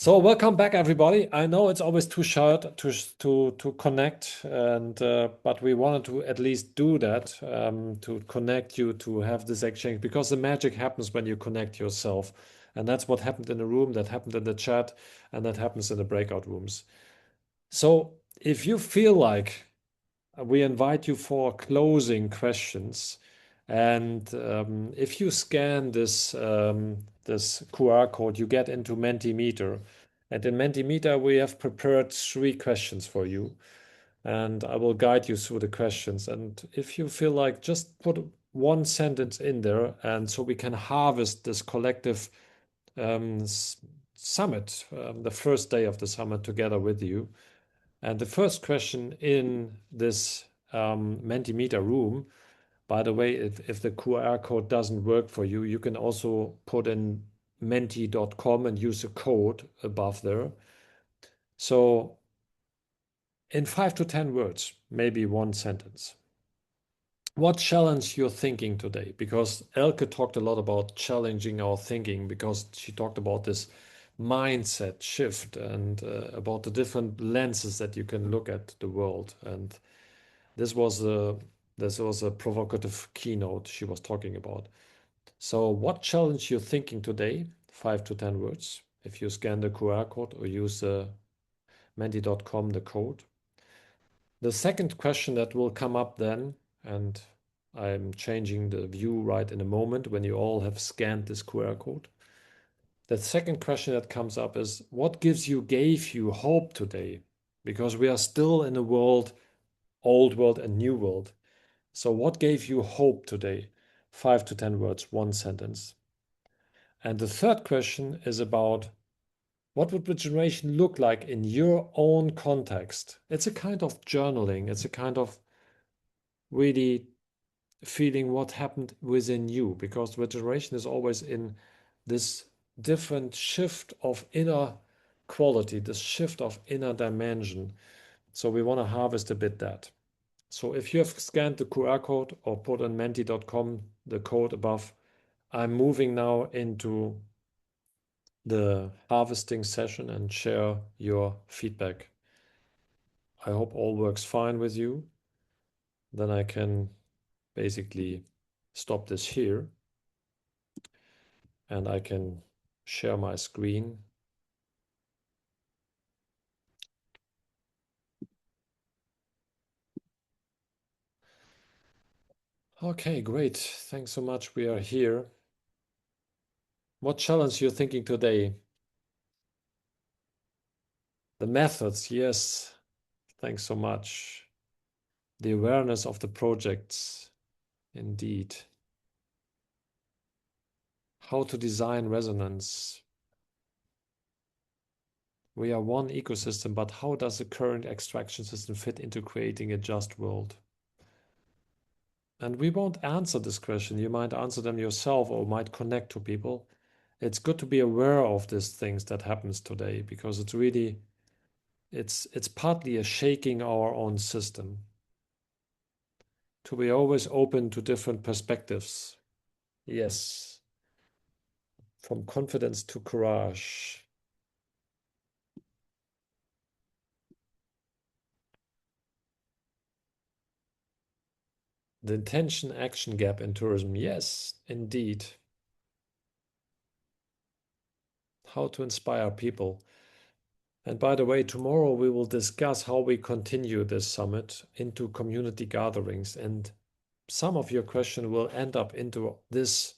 So welcome back, everybody. I know it's always too short to connect, and but we wanted to at least do that to connect you to have this exchange because the magic happens when you connect yourself, and that's what happened in the room, that happened in the chat, and that happens in the breakout rooms. So if you feel like we invite you for closing questions. And if you scan this QR code, you get into Mentimeter. And in Mentimeter, we have prepared 3 questions for you. And I will guide you through the questions. And if you feel like just put one sentence in there, and so we can harvest this collective um, summit, the first day of the summit together with you. And the first question in this Mentimeter room, by the way, if the QR code doesn't work for you, you can also put in menti.com and use the code above there. So in 5 to 10 words, maybe one sentence. What challenge you're thinking today? Because Elke talked a lot about challenging our thinking because she talked about this mindset shift and about the different lenses that you can look at the world. And this was a provocative keynote she was talking about. So what challenge you're thinking today? 5 to 10 words. If you scan the QR code or use menti.com, the code. The second question that will come up then, and I'm changing the view right in a moment when you all have scanned this QR code. The second question that comes up is what gave you hope today? Because we are still in a world, old world and new world. So, what gave you hope today? 5 to 10 words, one sentence. And the third question is about what would regeneration look like in your own context? It's a kind of journaling, it's a kind of really feeling what happened within you, because regeneration is always in this different shift of inner quality, this shift of inner dimension. So, we want to harvest a bit that. So if you have scanned the QR code or put on menti.com, the code above, I'm moving now into the harvesting session and share your feedback. I hope all works fine with you. Then I can basically stop this here and I can share my screen. Okay, great. Thanks so much. We are here. What challenge you're thinking today? The methods, yes. Thanks so much. The awareness of the projects, indeed. How to design resonance. We are one ecosystem, but how does the current extraction system fit into creating a just world? And we won't answer this question. You might answer them yourself or might connect to people. It's good to be aware of these things that happens today because it's really, it's partly a shaking our own system. To be always open to different perspectives. Yes. From confidence to courage. The intention action gap in tourism. Yes, indeed. How to inspire people. And by the way, tomorrow we will discuss how we continue this summit into community gatherings. And some of your questions will end up into this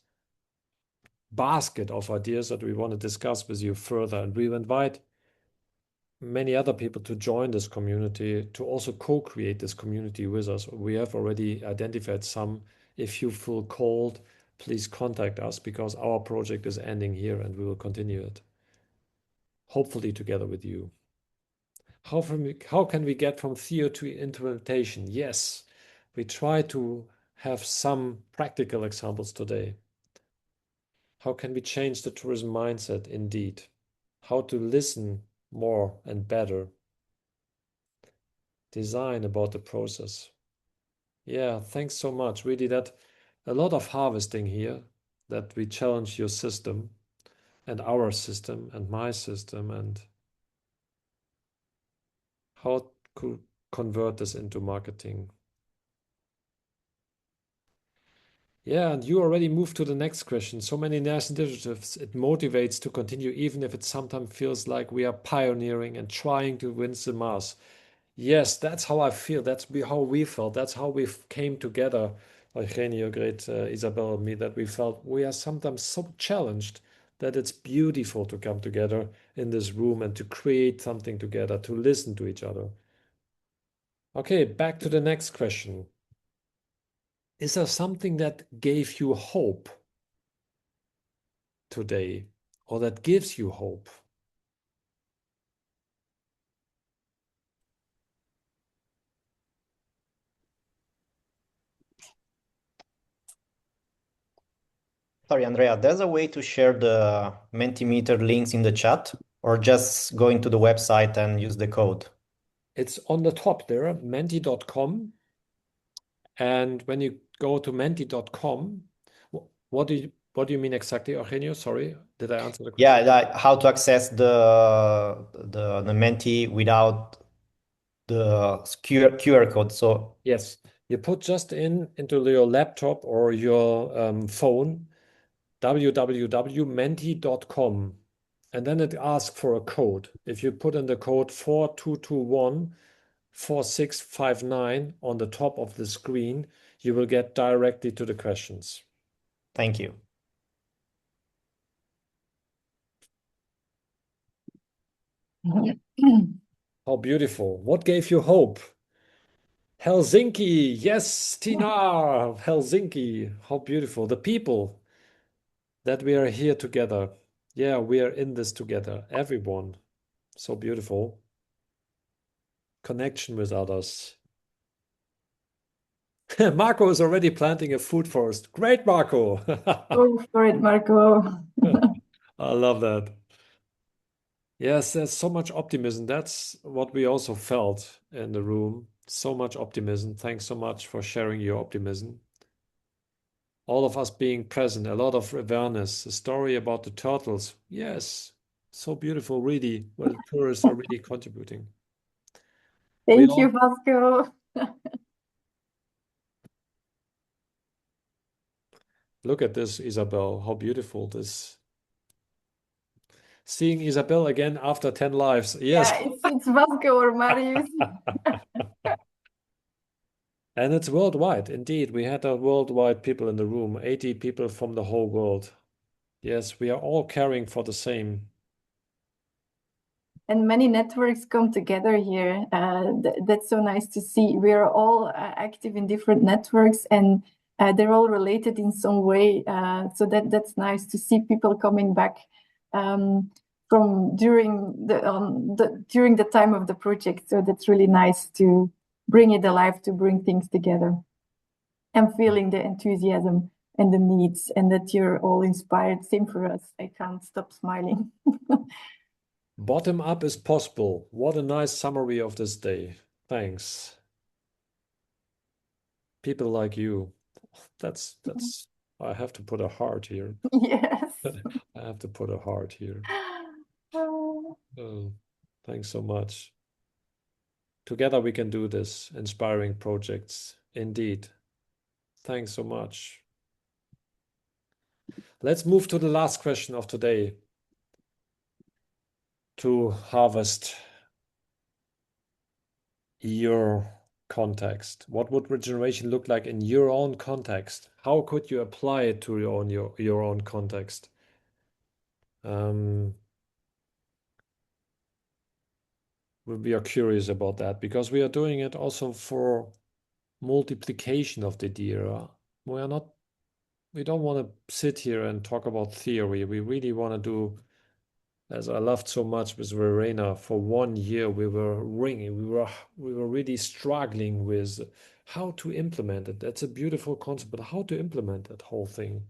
basket of ideas that we want to discuss with you further. And we will invite many other people to join this community, to also co-create this community with us. We have already identified some. If you feel called, please contact us because our project is ending here and we will continue it, hopefully together with you. How can we get from theory to implementation? Yes, we try to have some practical examples today. How can we change the tourism mindset? Indeed. How to listen more and better. Design about the process. Yeah, thanks so much. Really, that a lot of harvesting here that we challenge your system. and our system and my system, and how to convert this into marketing. Yeah, and you already moved to the next question. So many nice initiatives, it motivates to continue, even if it sometimes feels like we are pioneering and trying to win the mass. Yes, that's how I feel. How we felt. That's how we came together, Eugenio, great Isabel, and me, that we felt we are sometimes so challenged that it's beautiful to come together in this room and to create something together, to listen to each other. Okay, back to the next question. Is there something that gave you hope today, or that gives you hope? Sorry, Andrea, there's a way to share the Mentimeter links in the chat or just going to the website and use the code? It's on the top there, menti.com. And when you go to menti.com, what do you mean exactly, Eugenio? Sorry, did I answer the question? Yeah, how to access the Menti without the QR code. So Yes, you put just into your laptop or your phone www.menti.com, and then it asks for a code. If you put in the code 4221 4659 on the top of the screen, you will get directly to the questions. thank you. How beautiful. What gave you hope? Helsinki. Yes, Tina. Helsinki. How beautiful. The people that we are here together. Yeah, we are in this together. Everyone. So beautiful. Connection with others. Marco is already planting a food forest. Great, Marco. Go for it, Marco. I love that. Yes, there's so much optimism. That's what we also felt in the room. So much optimism. Thanks so much for sharing your optimism. All of us being present, a lot of awareness, a story about the turtles. Yes, so beautiful, really, where the tourists are really contributing. We Thank you, all Vasco. look at this, Isabel, how beautiful this. Seeing Isabel again after 10 lives. Yes. Yeah, it's Vasco or Marius. And it's worldwide. Indeed, we had a worldwide people in the room, 80 people from the whole world. Yes, we are all caring for the same. And many networks come together here. That's so nice to see. We are all active in different networks, and they're all related in some way. So that's nice to see people coming back from during the time of the project. So that's really nice to bring it alive, to bring things together. I'm feeling the enthusiasm and the needs, and that you're all inspired. Same for us. I can't stop smiling. Bottom up is possible. What a nice summary of this day. Thanks. People like you. That's I have to put a heart here. Yes. I have to put a heart here. Oh, Oh, thanks so much. Together we can do this. Inspiring projects. Indeed. Thanks so much. Let's move to the last question of today. To harvest your context. What would regeneration look like in your own context? How could you apply it to your own context? We are curious about that because we are doing it also for multiplication of the idea. We don't want to sit here and talk about theory. We really want to do, as I loved so much with Verena, for 1 year we were ringing, we were really struggling with how to implement it. That's a beautiful concept, but how to implement that whole thing.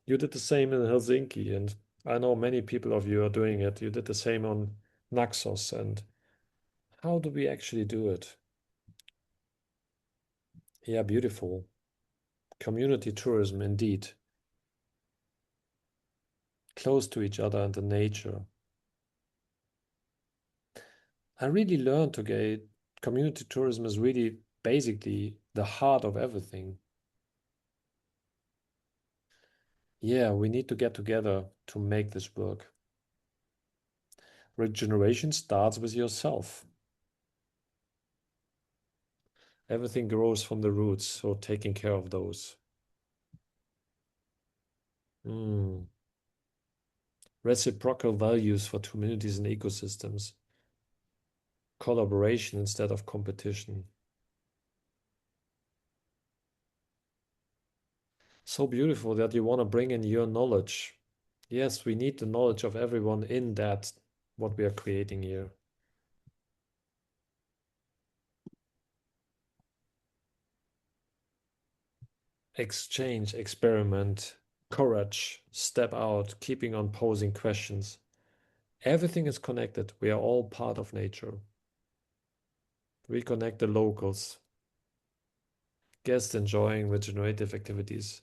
You did the same in Helsinki, and I know many people of you are doing it. You did the same on Naxos, and how do we actually do it? Yeah, beautiful. Community tourism, indeed. close to each other and the nature. I really learned to get community tourism is really basically the heart of everything. Yeah, we need to get together to make this work. Regeneration starts with yourself. Everything grows from the roots, so taking care of those. Reciprocal values for communities and ecosystems. Collaboration instead of competition. So beautiful that you want to bring in your knowledge. Yes, we need the knowledge of everyone in that, what we are creating here. Exchange, experiment, courage, step out, keeping on posing questions. Everything is connected. We are all part of nature. Reconnect the locals. Guests enjoying regenerative activities.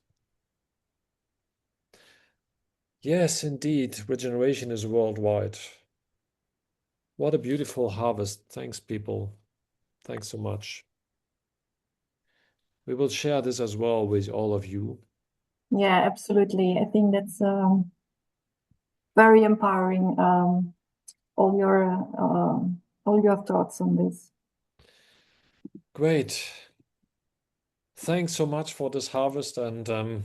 Yes, indeed, regeneration is worldwide. What a beautiful harvest. Thanks, people. Thanks so much. We will share this as well with all of you. Yeah, absolutely. I think that's very empowering. All your thoughts on this. Great. Thanks so much for this harvest, and